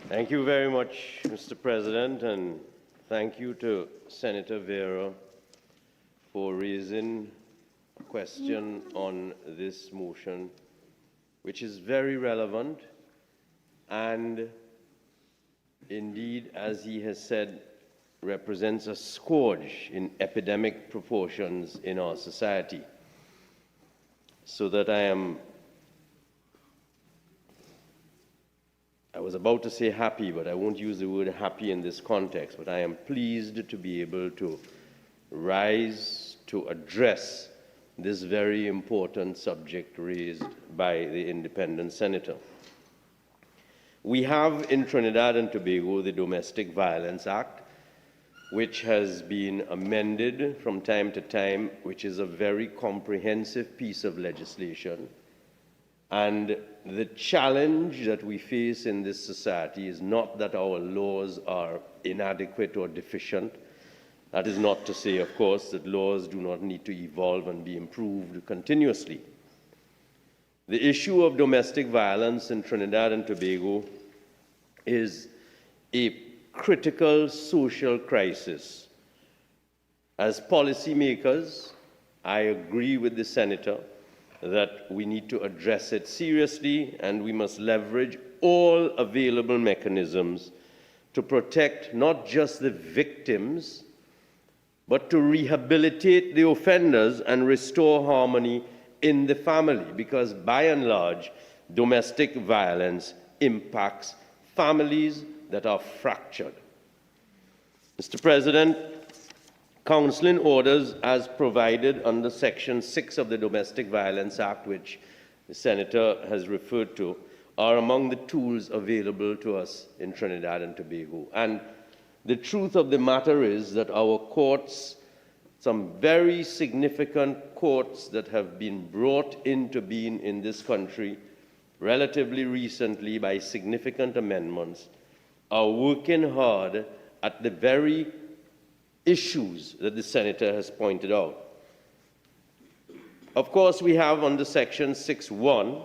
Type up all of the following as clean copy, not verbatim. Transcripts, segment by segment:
Thank you very much, Mr. President, and thank you to Senator Vera for raising a question on this motion, which is very relevant and indeed, as he has said, represents a scourge in epidemic proportions in our society. So that I was about to say happy, but I won't use the word happy in this context, but I am pleased to be able to rise to address this very important subject raised by the independent senator. We have in Trinidad and Tobago the Domestic Violence Act, which has been amended from time to time, which is a very comprehensive piece of legislation. And the challenge that we face in this society is not that our laws are inadequate or deficient. That is not to say, of course, that laws do not need to evolve and be improved continuously. The issue of domestic violence in Trinidad and Tobago is a critical social crisis. As policymakers, I agree with the senator that we need to address it seriously, and we must leverage all available mechanisms to protect not just the victims, but to rehabilitate the offenders and restore harmony in the family, because by and large, domestic violence impacts families that are fractured. Mr. President, counseling orders as provided under Section 6 of the Domestic Violence Act, which the Senator has referred to, are among the tools available to us in Trinidad and Tobago. And the truth of the matter is that our courts, some very significant courts that have been brought into being in this country relatively recently by significant amendments, are working hard at the very issues that the senator has pointed out. Of course, we have under Section 6.1,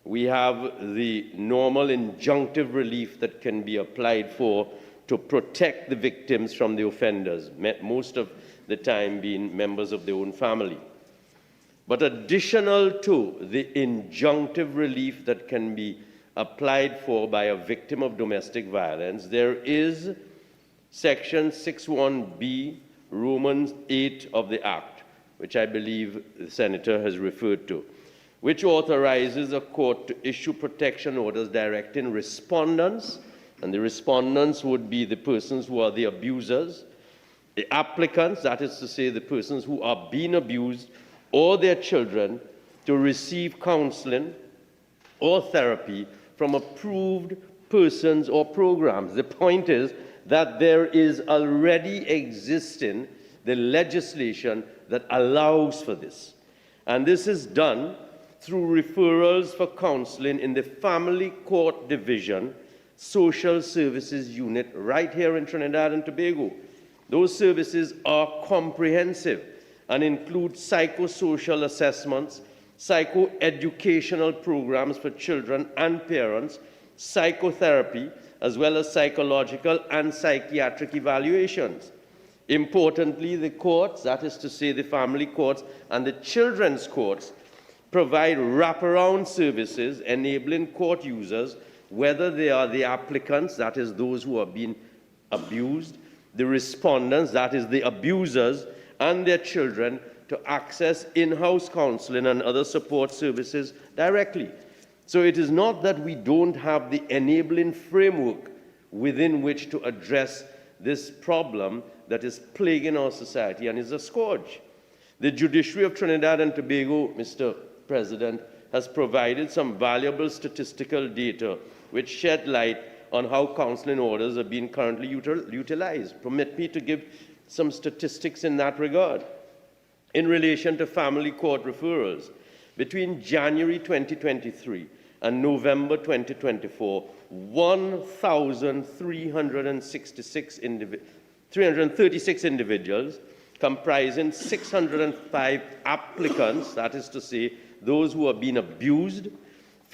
we have the normal injunctive relief that can be applied for to protect the victims from the offenders, most of the time being members of their own family. But additional to the injunctive relief that can be applied for by a victim of domestic violence, there is Section 6.1b, Romans 8 of the Act, which I believe the Senator has referred to, which authorizes a court to issue protection orders directing respondents, and the respondents would be the persons who are the abusers, the applicants, that is to say the persons who are being abused, or their children, to receive counseling or therapy from approved persons or programs. The point is that there is already existing the legislation that allows for this. And this is done through referrals for counseling in the Family Court Division Social Services Unit right here in Trinidad and Tobago. Those services are comprehensive and include psychosocial assessments, psychoeducational programs for children and parents, psychotherapy, as well as psychological and psychiatric evaluations. Importantly, the courts, that is to say the family courts and the children's courts, provide wraparound services enabling court users, whether they are the applicants, that is those who are being abused, the respondents, that is the abusers, and their children, to access in-house counseling and other support services directly. So it is not that we don't have the enabling framework within which to address this problem that is plaguing our society and is a scourge. The judiciary of Trinidad and Tobago, Mr. President, has provided some valuable statistical data which shed light on how counseling orders are being currently utilized. Permit me to give some statistics in that regard. In relation to family court referrals, between January 2023 and November 2024, 336 individuals, comprising 605 applicants, that is to say, those who are being abused,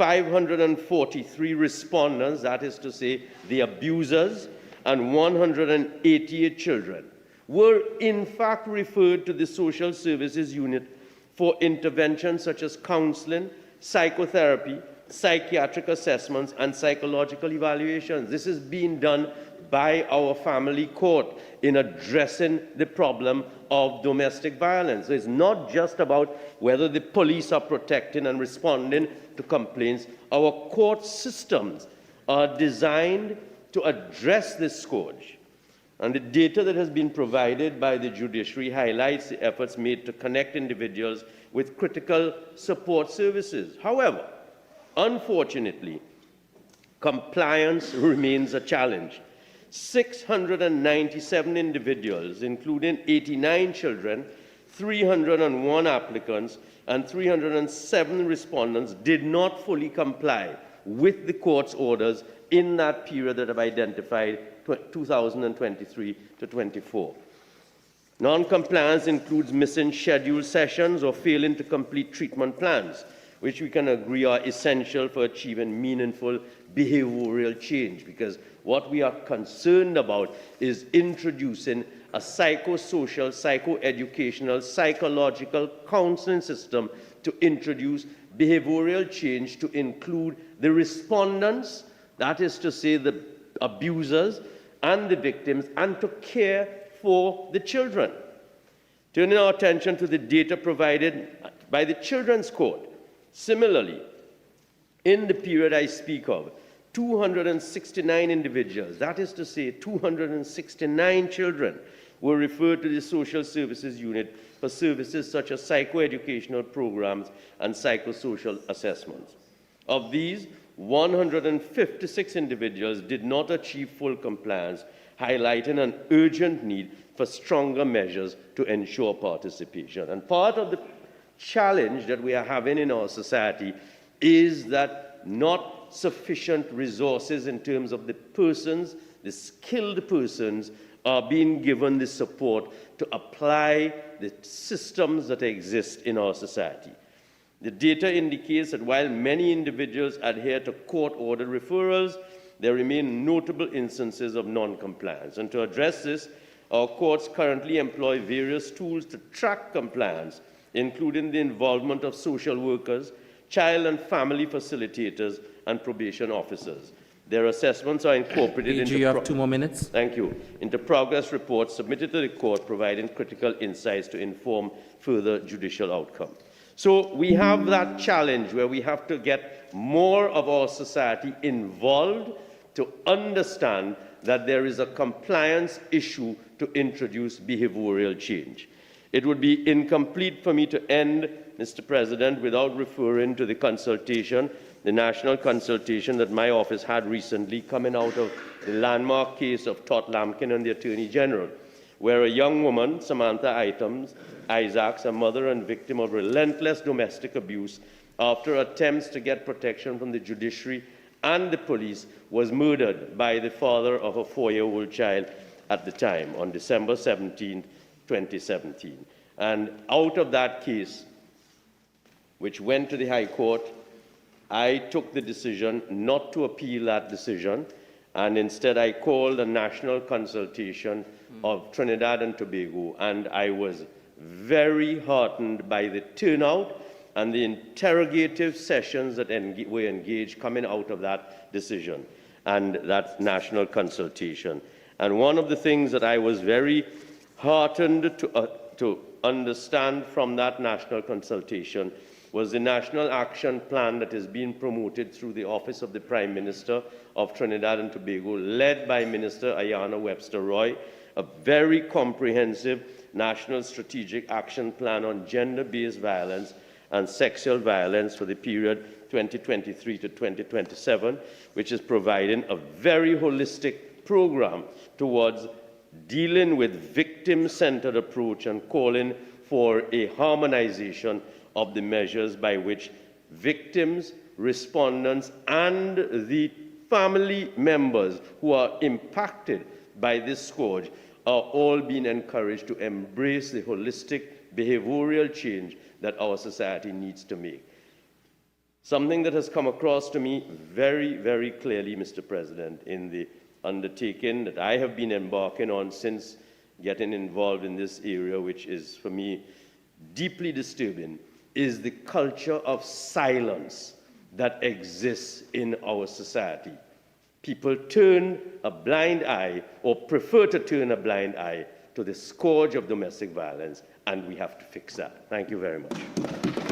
543 respondents, that is to say, the abusers, and 188 children were in fact referred to the social services unit for interventions such as counseling, psychotherapy, psychiatric assessments, and psychological evaluations. This is being done by our family court in addressing the problem of domestic violence. So it's not just about whether the police are protecting and responding to complaints. Our court systems are designed to address this scourge. And the data that has been provided by the judiciary highlights the efforts made to connect individuals with critical support services. However, unfortunately, compliance remains a challenge. 697 individuals, including 89 children, 301 applicants, and 307 respondents, did not fully comply with the court's orders in that period that I've identified, 2023 to 24. Non-compliance includes missing scheduled sessions or failing to complete treatment plans, which we can agree are essential for achieving meaningful behavioral change, because what we are concerned about is introducing a psychosocial, psychoeducational, psychological counseling system to introduce behavioral change to include the respondents, that is to say the abusers and the victims, and to care for the children. Turning our attention to the data provided by the Children's Court. Similarly, in the period I speak of, 269 individuals, that is to say 269 children, were referred to the Social Services Unit for services such as psychoeducational programs and psychosocial assessments. Of these, 156 individuals did not achieve full compliance, highlighting an urgent need for stronger measures to ensure participation. And part of the challenge that we are having in our society is that not sufficient resources in terms of the persons, the skilled persons, are being given the support to apply the systems that exist in our society. The data indicates that while many individuals adhere to court-ordered referrals, there remain notable instances of non-compliance. And to address this, our courts currently employ various tools to track compliance, including the involvement of social workers, child and family facilitators, and probation officers. Their assessments are incorporated into you have 2 more minutes. Thank you. Into progress reports submitted to the court, providing critical insights to inform further judicial outcome. So we have that challenge where we have to get more of our society involved to understand that there is a compliance issue to introduce behavioral change. It would be incomplete for me to end, Mr. President, without referring to the consultation, the national consultation that my office had recently coming out of the landmark case of Todd Lampkin and the Attorney General, where a young woman, Samantha Isaacs, a mother and victim of relentless domestic abuse, after attempts to get protection from the judiciary and the police, was murdered by the father of a 4-year-old child at the time, on December 17, 2017. And out of that case, which went to the High Court, I took the decision not to appeal that decision, and instead I called a national consultation of Trinidad and Tobago, and I was very heartened by the turnout and the interrogative sessions that were engaged coming out of that decision and that national consultation. And one of the things that I was very heartened to understand from that national consultation was the national action plan that is being promoted through the Office of the Prime Minister of Trinidad and Tobago, led by Minister Ayanna Webster Roy, a very comprehensive national strategic action plan on gender-based violence and sexual violence for the period 2023 to 2027, which is providing a very holistic program towards dealing with victim-centered approach and calling for a harmonization of the measures by which victims, respondents, and the family members who are impacted by this scourge are all being encouraged to embrace the holistic behavioral change that our society needs to make. Something that has come across to me very, very clearly, Mr. President, in the undertaking that I have been embarking on since getting involved in this area, which is, for me, deeply disturbing, is the culture of silence that exists in our society. People turn a blind eye, or prefer to turn a blind eye, to the scourge of domestic violence, and we have to fix that. Thank you very much.